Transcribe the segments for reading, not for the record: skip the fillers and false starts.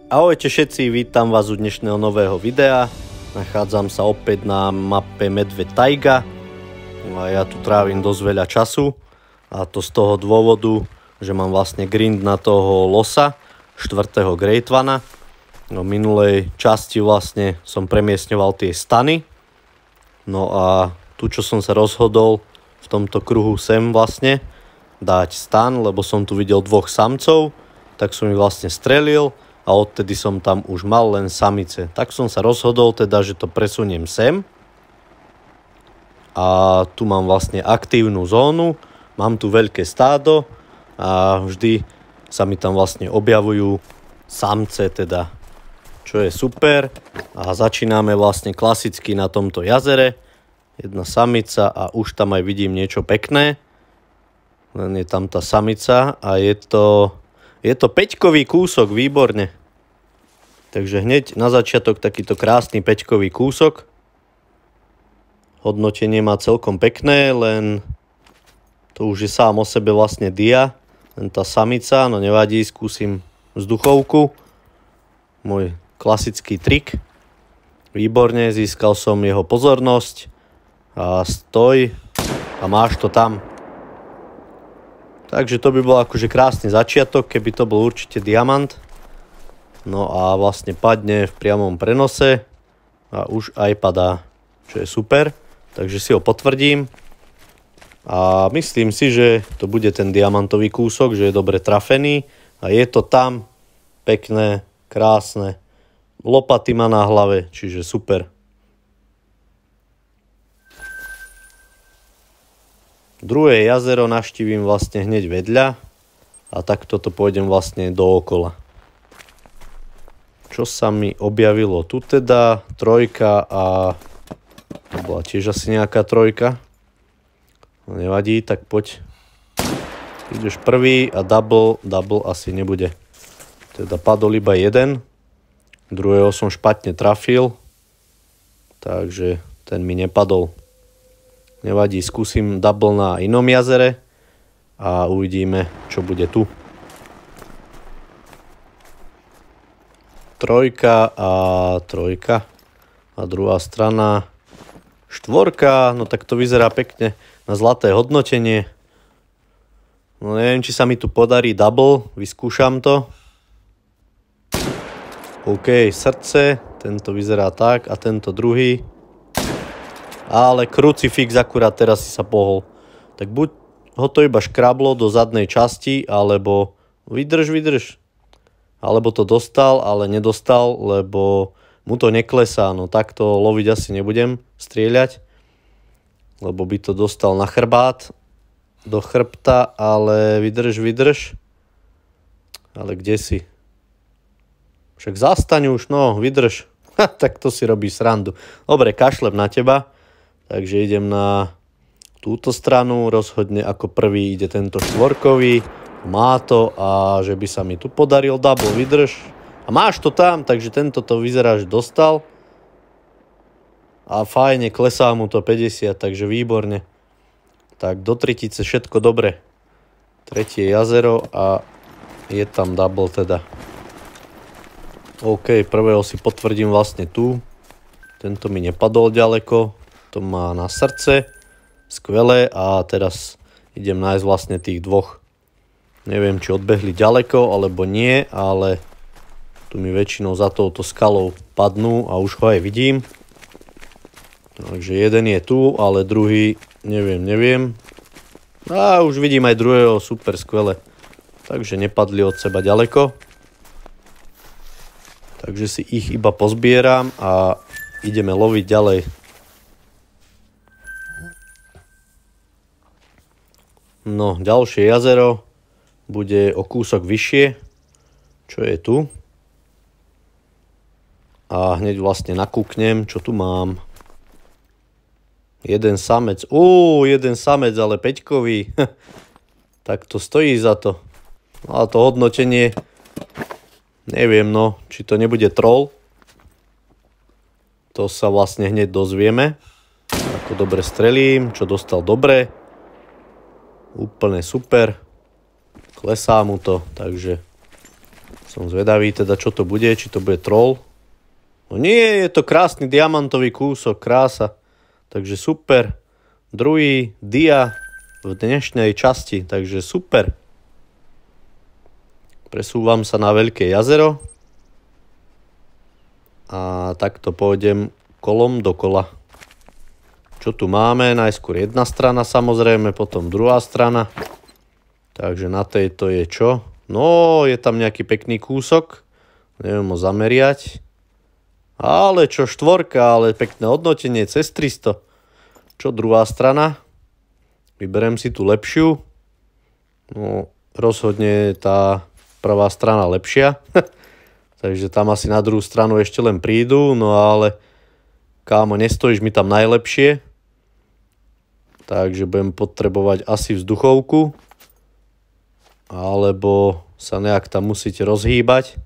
Ahojte všetci, vítam vás u dnešného nového videa. Nachádzam sa opäť na mape Medveď Tajga. A ja tu trávim dosť veľa času. A to z toho dôvodu, že mám vlastne grind na toho losa, 4. Great One. No, v minulej časti vlastne som premiestňoval tie stany. No a tu, čo som sa rozhodol v tomto kruhu sem vlastne dať stan, lebo som tu videl dvoch samcov, tak som ich vlastne strelil. A odtedy som tam už mal len samice. Tak som sa rozhodol teda, že to presuniem sem. A tu mám vlastne aktívnu zónu. Mám tu veľké stádo a vždy sa mi tam vlastne objavujú samce teda, čo je super. A začíname vlastne klasicky na tomto jazere. Jedna samica a už tam aj vidím niečo pekné. Len je tam tá samica a je to 5-kový kúsok, výborne. Takže hneď na začiatok takýto krásny 5-kový kúsok. Hodnotenie má celkom pekné, len to už je sám o sebe vlastne dia. Len tá samica, no nevadí, skúsim vzduchovku. Môj klasický trik. Výborne, získal som jeho pozornosť. A stoj a máš to tam. Takže to by bol akože krásny začiatok, keby to bol určite diamant. No a vlastne padne v priamom prenose a už aj padá, čo je super. Takže si ho potvrdím. A myslím si, že to bude ten diamantový kúsok, že je dobre trafený. A je to tam pekné, krásne. Lopaty má na hlave, čiže super. Druhé jazero navštívim vlastne hneď vedľa. A takto to pôjdem vlastne dookola. Čo sa mi objavilo? Tu teda trojka a to bola tiež asi nejaká trojka. Nevadí, tak poď. Ideš prvý a double asi nebude. Teda padol iba jeden. Druhého som špatne trafil. Takže ten mi nepadol. Nevadí, skúsim double na inom jazere a uvidíme, čo bude tu. Trojka a trojka. A druhá strana štvorka. No tak to vyzerá pekne na zlaté hodnotenie. No neviem, či sa mi tu podarí double. Vyskúšam to. OK, srdce. Tento vyzerá tak a tento druhý. Ale krucifix akurát teraz si sa pohol. Tak buď ho to iba škrablo do zadnej časti, alebo vydrž. Alebo to dostal, ale nedostal, lebo mu to neklesá. No takto loviť asi nebudem strieľať, lebo by to dostal na chrbát, do chrbta, ale vydrž. Ale kde si? Však zastaň už, no vydrž. Tak to si robí srandu. Dobre, kašlem na teba, takže idem na túto stranu. Rozhodne ako prvý ide tento štvorkový. Má to a že by sa mi tu podaril double, vydrž. A máš to tam, takže tento to vyzerá, že dostal. A fajne, klesá mu to 50, takže výborne. Tak do tretice všetko dobre. Tretie jazero a je tam double teda. OK, prvého si potvrdím vlastne tu. Tento mi nepadol ďaleko. To má na srdce. Skvelé a teraz idem nájsť vlastne tých dvoch. Neviem, či odbehli ďaleko, alebo nie, ale tu mi väčšinou za touto skalou padnú a už ho aj vidím. Takže jeden je tu, ale druhý neviem. A už vidím aj druhého, super, skvelé. Takže nepadli od seba ďaleko. Takže si ich iba pozbieram a ideme loviť ďalej. No, ďalšie jazero bude o kúsok vyššie, čo je tu. A hneď vlastne nakúknem, čo tu mám. Jeden samec. Jeden samec, ale 5-kový. Tak to stojí za to. No a to hodnotenie, neviem, no, či to nebude troll. To sa vlastne hneď dozvieme. Ako dobre strelím, čo dostal dobre. Úplne super. Klesá mu to, takže Som zvedavý teda, čo to bude, či to bude troll. No nie, je to krásny diamantový kúsok, krása. Takže super. Druhý dia v dnešnej časti, takže super. Presúvam sa na veľké jazero. A takto pôjdem kolom dokola. Čo tu máme? Najskôr jedna strana samozrejme, potom druhá strana. Takže na tejto je čo? No, je tam nejaký pekný kúsok. Neviem ho zameriať. Ale čo štvorka, ale pekné hodnotenie cez 300. Čo druhá strana? Vyberiem si tú lepšiu. No, rozhodne tá prvá strana lepšia. Takže tam asi na druhú stranu ešte len prídu. No ale kámo, nestojíš mi tam najlepšie. Takže budem potrebovať asi vzduchovku. Alebo sa nejak tam musíte rozhýbať.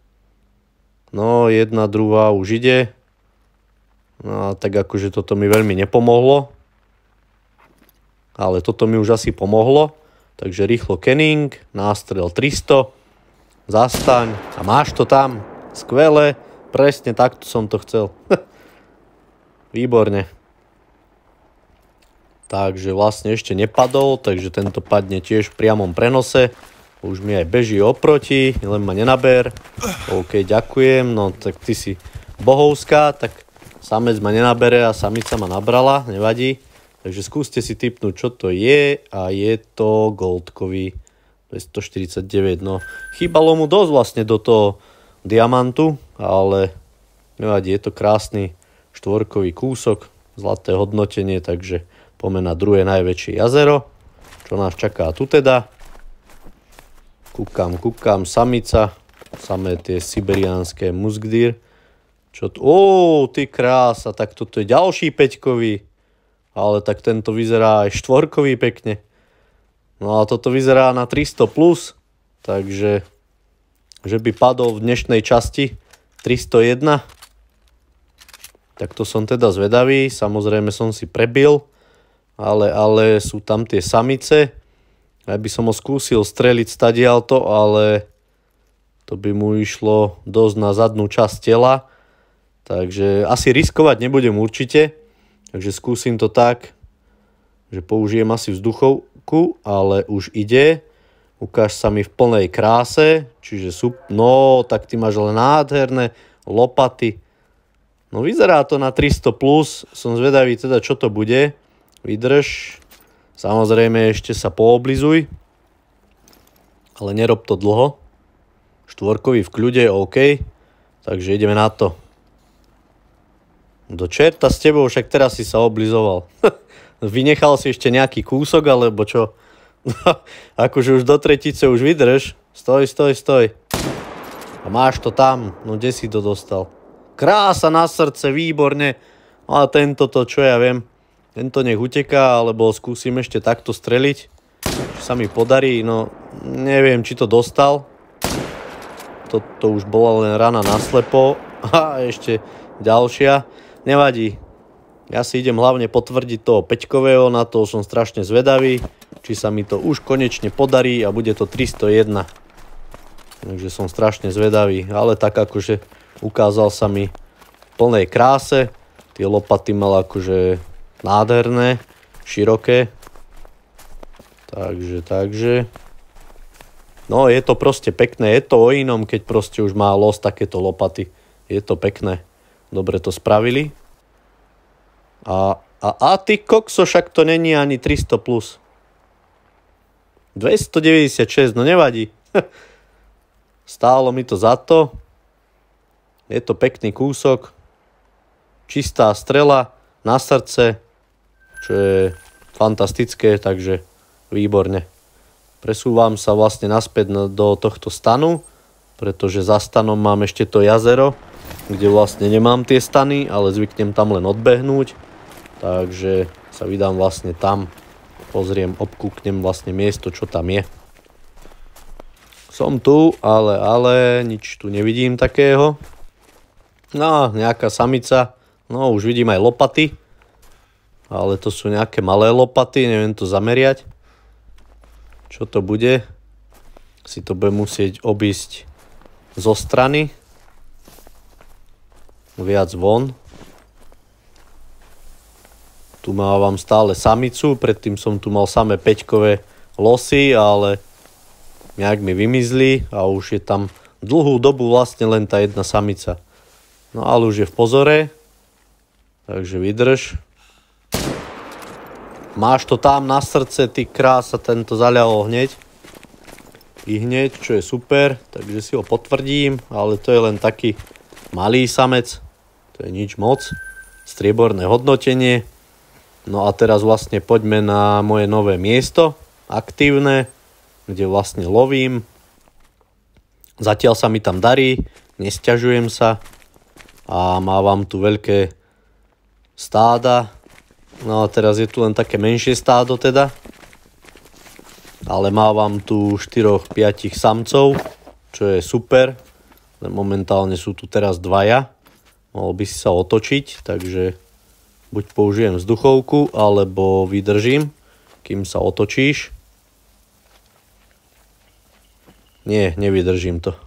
No, jedna, druhá už ide. No, tak akože toto mi veľmi nepomohlo. Ale toto mi už asi pomohlo. Takže rýchlo kenning, nástrel 300. Zastaň a máš to tam. Skvelé. Presne takto som to chcel. Výborne. Takže vlastne ešte nepadol, takže tento padne tiež v priamom prenose. Už mi aj beží oproti, len ma nenaber. OK, ďakujem. No tak ty si bohovská, tak samec ma nenabere a samica ma nabrala, nevadí. Takže skúste si tipnúť, čo to je. A je to goldkový 249. No, chýbalo mu dosť vlastne do toho diamantu, ale nevadí, je to krásny štvorkový kúsok, zlaté hodnotenie, takže poďme na druhé najväčšie jazero. Čo nás čaká tu teda? Kúkam, samica, samé tie siberiánske muskdír. Čo tu? Ty krása, tak toto je ďalší peťkový. Ale tak tento vyzerá aj štvorkový pekne. No a toto vyzerá na 300 plus. Takže, že by padol v dnešnej časti 301. Tak to som teda zvedavý. Samozrejme som si prebil. Ale sú tam tie samice. Ja by som ho skúsil streliť stadialto, ale to by mu išlo dosť na zadnú časť tela. Takže asi riskovať nebudem určite. Takže skúsim to tak, že použijem asi vzduchovku, ale už ide. Ukáž sa mi v plnej kráse. Čiže no, tak ty máš len nádherné lopaty. No vyzerá to na 300 plus. Som zvedavý teda, čo to bude. Vydrž. Samozrejme ešte sa pooblizuj. Ale nerob to dlho. Štvorkový v kľude, OK. Takže ideme na to. Do čerta s tebou, však teraz si sa oblizoval. Vynechal si ešte nejaký kúsok, alebo čo? Akože už do tretice už vydrž. Stoj. A máš to tam. No kde si to dostal? Krása na srdce, výborne. A tento to, čo ja viem. Tento nech uteká, alebo skúsim ešte takto streliť. Či sa mi podarí, no neviem, či to dostal. Toto už bola len rana naslepo. A ešte ďalšia. Nevadí. Ja si idem hlavne potvrdiť toho peťkového, na to som strašne zvedavý. Či sa mi to už konečne podarí a bude to 301. Takže som strašne zvedavý. Ale tak akože ukázal sa mi v plnej kráse. Tie lopaty mal akože nádherné, široké. Takže. No je to proste pekné. Je to o inom, keď proste už má los takéto lopaty. Je to pekné. Dobre to spravili. A ty kokso, však to není ani 300 plus. 296, no nevadí. Stálo mi to za to. Je to pekný kúsok. Čistá strela na srdce. Čo je fantastické, takže výborne. Presúvam sa vlastne naspäť do tohto stanu, pretože za stanom mám ešte to jazero, kde vlastne nemám tie stany, ale zvyknem tam len odbehnúť. Takže sa vydám vlastne tam, pozriem, obkúknem vlastne miesto, čo tam je. Som tu, ale nič tu nevidím takého. No, nejaká samica, no už vidím aj lopaty. Ale to sú nejaké malé lopaty, neviem to zameriať. Čo to bude? Si to budem musieť obísť zo strany. Viac von. Tu mávam stále samicu, predtým som tu mal samé 5-kové losy, ale nejak mi vymizli a už je tam dlhú dobu vlastne len tá jedna samica. No ale už je v pozore, takže vydrž. Máš to tam na srdce, ty krása, tento zaľahol hneď. I hneď, čo je super, takže si ho potvrdím, ale to je len taký malý samec, to je nič moc. Strieborné hodnotenie. No a teraz vlastne poďme na moje nové miesto, aktívne, kde vlastne lovím. Zatiaľ sa mi tam darí, nesťažujem sa a mávam tu veľké stáda. No a teraz je tu len také menšie stádo teda. Ale mávam tu 4-5 samcov, čo je super. Momentálne sú tu teraz dvaja. Mohol by si sa otočiť, takže buď použijem vzduchovku, alebo vydržím, kým sa otočíš. Nie, nevydržím to.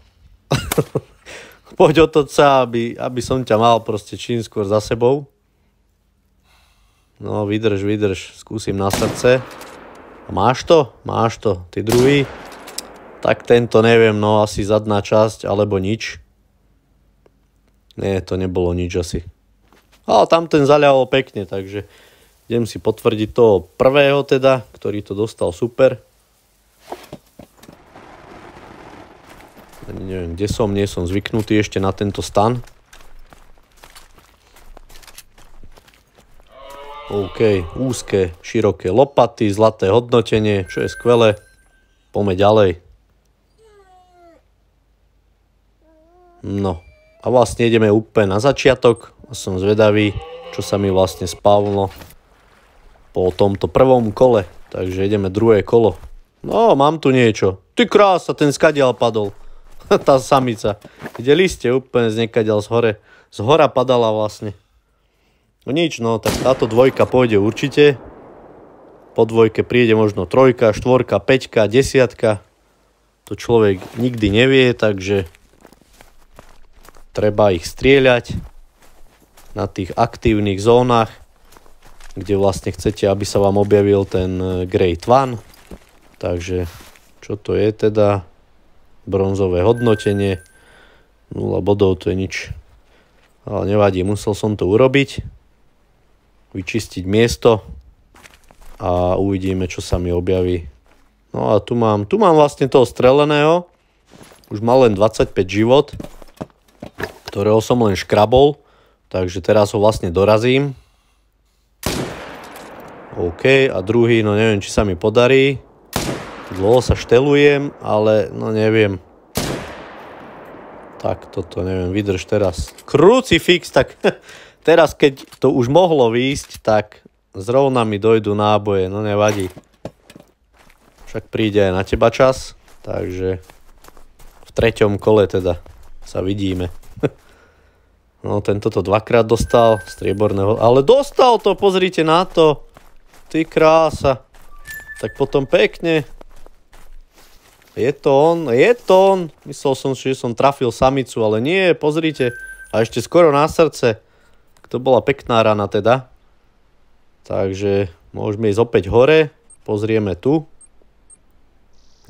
Poď otoč sa, aby som ťa mal proste čím skôr za sebou. No, vydrž, skúsim na srdce. A máš to? Máš to. Ty druhý? Tak tento neviem, no asi zadná časť, alebo nič. Nie, to nebolo nič asi. Ale tam ten zaľahol pekne, takže idem si potvrdiť toho prvého teda, ktorý to dostal super. Ani neviem, kde som, nie som zvyknutý ešte na tento stan. OK, úzke, široké lopaty, zlaté hodnotenie, čo je skvelé. Poďme ďalej. No, a vlastne ideme úplne na začiatok. A som zvedavý, čo sa mi vlastne spavlo po tomto prvom kole. Takže ideme druhé kolo. No, mám tu niečo. Ty krása, ten skadiaľ padol. Tá samica. Videli ste úplne z nekadiaľ z hora padala vlastne. No nič, no tak táto dvojka pôjde určite. Po dvojke príde možno 3, 4, 5, 10. To človek nikdy nevie, takže treba ich strieľať na tých aktívnych zónach, kde vlastne chcete, aby sa vám objavil ten Great One. Takže čo to je teda? Bronzové hodnotenie. 0 bodov, to je nič. Ale nevadí, musel som to urobiť. Vyčistiť miesto a uvidíme, čo sa mi objaví. No a tu mám vlastne toho streleného. Už mal len 25 život, ktorého som len škrabol. Takže teraz ho vlastne dorazím. OK, a druhý, no neviem, či sa mi podarí. Dlho sa štelujem, ale no neviem. Tak toto neviem, vydrž teraz. Krucifix, tak teraz keď to už mohlo výjsť, tak zrovna mi dojdu náboje, no nevadí. Však príde aj na teba čas, takže v 3. kole teda sa vidíme. No tento to dvakrát dostal, strieborného, ale dostal to, pozrite na to. Ty krása. Tak potom pekne. Je to on. Myslel som si, že som trafil samicu, ale nie, pozrite. A ešte skoro na srdce. To bola pekná rana teda. Takže môžeme ísť opäť hore. Pozrieme tu.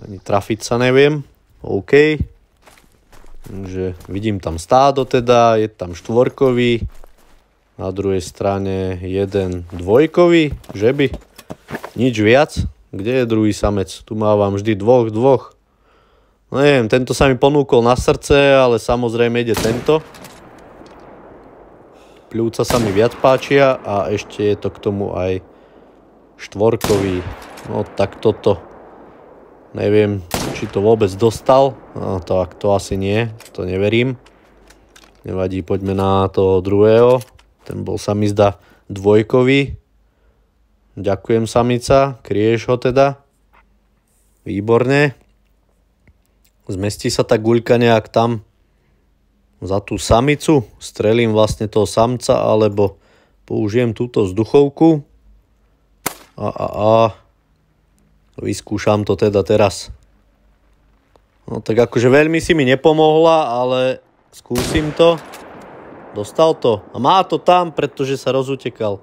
Ani trafiť sa neviem. OK. Takže vidím tam stádo teda. Je tam 4-kový. Na druhej strane 1 2-kový. Že by? Nič viac. Kde je druhý samec? Tu mávam vždy dvoch. No neviem, tento sa mi ponúkol na srdce, ale samozrejme ide tento. Pľúca sa mi viac páčia a ešte je to k tomu aj 4-kový. No tak toto. Neviem, či to vôbec dostal. No tak to asi nie, to neverím. Nevadí, poďme na toho druhého. Ten bol sa mi zdá 2-kový. Ďakujem samica, kryješ ho teda. Výborne. Zmestí sa tá guľka nejak tam za tú samicu. Strelím vlastne toho samca, alebo použijem túto vzduchovku. A vyskúšam to teda teraz. No tak akože veľmi si mi nepomohla, ale skúsim to. Dostal to. A má to tam, pretože sa rozutekal.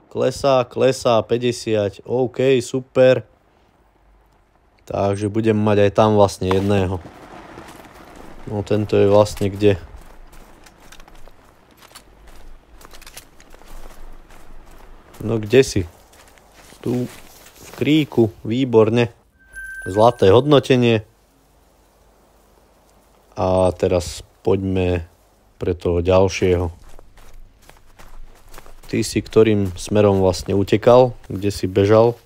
Klesá, 50. OK, super. Takže budem mať aj tam vlastne jedného. No tento je vlastne kde? No kde si? Tu v kríku, výborne. Zlaté hodnotenie. A teraz poďme pre toho ďalšieho. Ty si ktorým smerom vlastne utekal? Kde si bežal?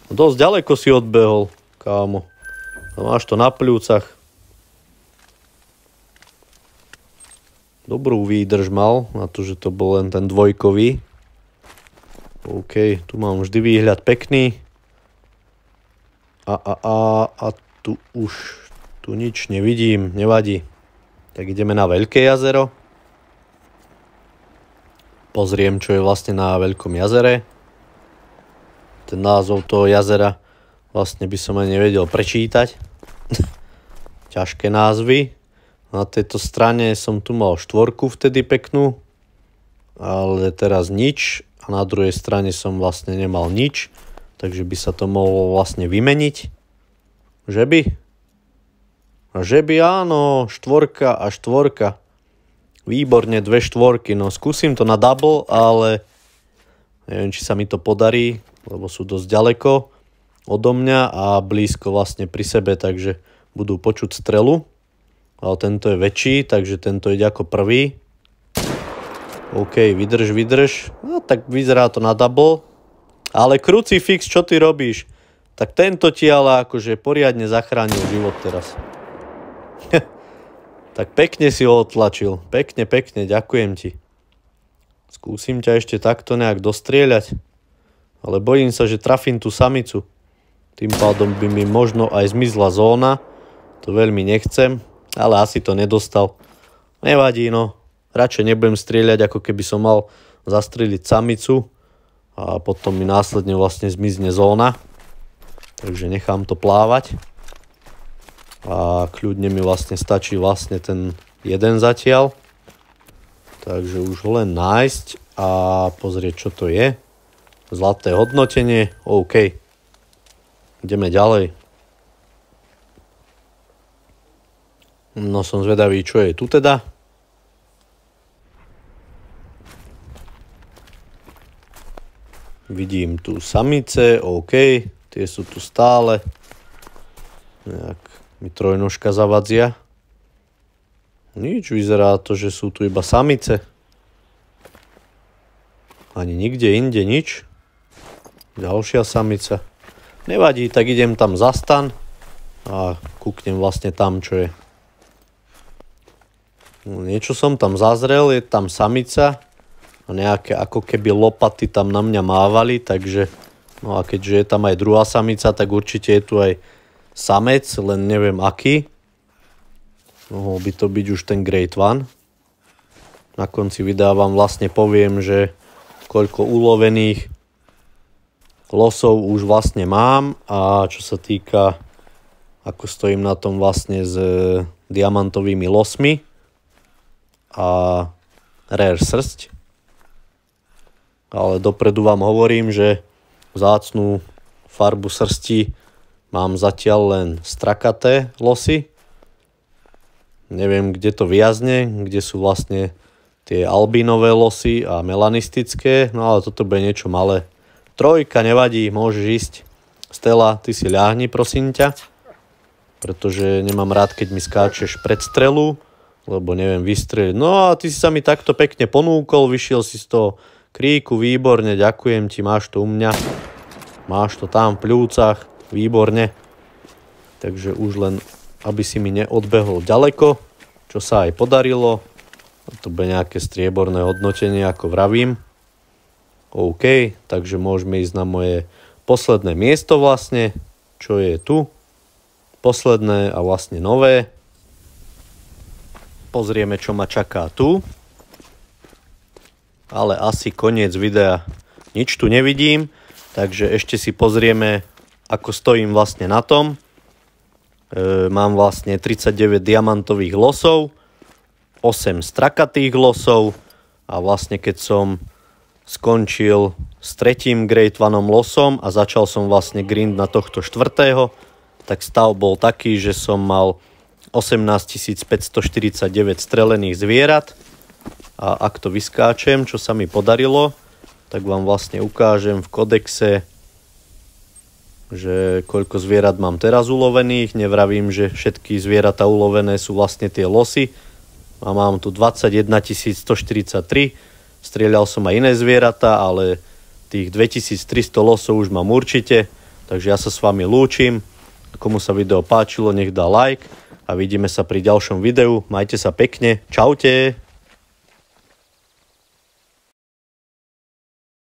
No dosť ďaleko si odbehol, kámo. A máš to na pľúcach. Dobrú výdrž mal, na to, že to bol len ten dvojkový. OK, tu mám vždy výhľad pekný. A tu už... Tu nič nevidím, nevadí. Tak ideme na Veľké jazero. Pozriem, čo je vlastne na Veľkom jazere. Ten názov toho jazera vlastne by som aj nevedel prečítať. Ťažké názvy. Na tejto strane som tu mal 4 vtedy peknú. Ale teraz nič. A na druhej strane som vlastne nemal nič. Takže by sa to mohlo vlastne vymeniť. Že by? A že by áno, 4 a 4. Výborne, 2 štvorky. No skúsim to na double, ale neviem, či sa mi to podarí, lebo sú dosť ďaleko odo mňa a blízko vlastne pri sebe, takže budú počuť strelu. Ale tento je väčší, takže tento ide ako prvý. OK, vydrž. No tak vyzerá to na double. Ale Crucifix, čo ty robíš? Tak tento ti ale akože poriadne zachránil život teraz. Tak pekne si ho otlačil. Pekne, ďakujem ti. Skúsim ťa ešte takto nejak dostrieľať. Ale bojím sa, že trafím tú samicu. Tým pádom by mi možno aj zmizla zóna. To veľmi nechcem. Ale asi to nedostal. Nevadí, no. Radšej nebudem strieľať, ako keby som mal zastreliť samicu. A potom mi následne vlastne zmizne zóna. Takže nechám to plávať. A kľudne mi vlastne stačí vlastne ten jeden zatiaľ. Takže už ho len nájsť a pozrieť, čo to je. Zlaté hodnotenie. OK. Ideme ďalej. No som zvedavý, čo je tu teda. Vidím tu samice. OK. Tie sú tu stále. Nejak mi trojnožka zavadzia. Nič, vyzerá to, že sú tu iba samice. Ani nikde inde nič. Ďalšia samica. Nevadí, tak idem tam za stan a kúknem vlastne tam, čo je. No, niečo som tam zazrel, je tam samica a nejaké ako keby lopaty tam na mňa mávali, takže no a keďže je tam aj druhá samica, tak určite je tu aj samec, len neviem aký. Mohol by to byť už ten Great One. Na konci videa vám vlastne poviem, že koľko ulovených losov už vlastne mám a čo sa týka, ako stojím na tom vlastne s diamantovými losmi a rare srst. Ale dopredu vám hovorím, že vzácnu farbu srsti mám zatiaľ len strakaté losy. Neviem, kde to viazne, kde sú vlastne tie albínové losy a melanistické. No ale toto bude niečo malé. 3, nevadí, môžeš ísť. Stella, ty si ľahni, prosím ťa. Pretože nemám rád, keď mi skáčeš pred strelu, lebo neviem vystreliť. No a ty si sa mi takto pekne ponúkol, vyšiel si z toho kríku, výborne, ďakujem ti, máš to u mňa. Máš to tam v pľúcach. Výborne. Takže už len, aby si mi neodbehol ďaleko, čo sa aj podarilo. A to bude nejaké strieborné hodnotenie, ako vravím. OK, takže môžeme ísť na moje posledné miesto vlastne, čo je tu. Posledné a vlastne nové. Pozrieme, čo ma čaká tu. Ale asi koniec videa. Nič tu nevidím, takže ešte si pozrieme, ako stojím vlastne na tom. Mám vlastne 39 diamantových losov, 8 strakatých losov a vlastne keď som skončil s 3. Grade 1 losom a začal som vlastne grind na tohto 4., tak stav bol taký, že som mal 18 549 strelených zvierat a ak to vyskáčem, čo sa mi podarilo, tak vám vlastne ukážem v kodexe, že koľko zvierat mám teraz ulovených. Nevravím, že všetky zvieratá ulovené sú vlastne tie losy. A mám tu 21 143. Strieľal som aj iné zvieratá, ale tých 2300 losov už mám určite. Takže ja sa s vami lúčim. Komu sa video páčilo, nech dá like. A vidíme sa pri ďalšom videu. Majte sa pekne. Čaute.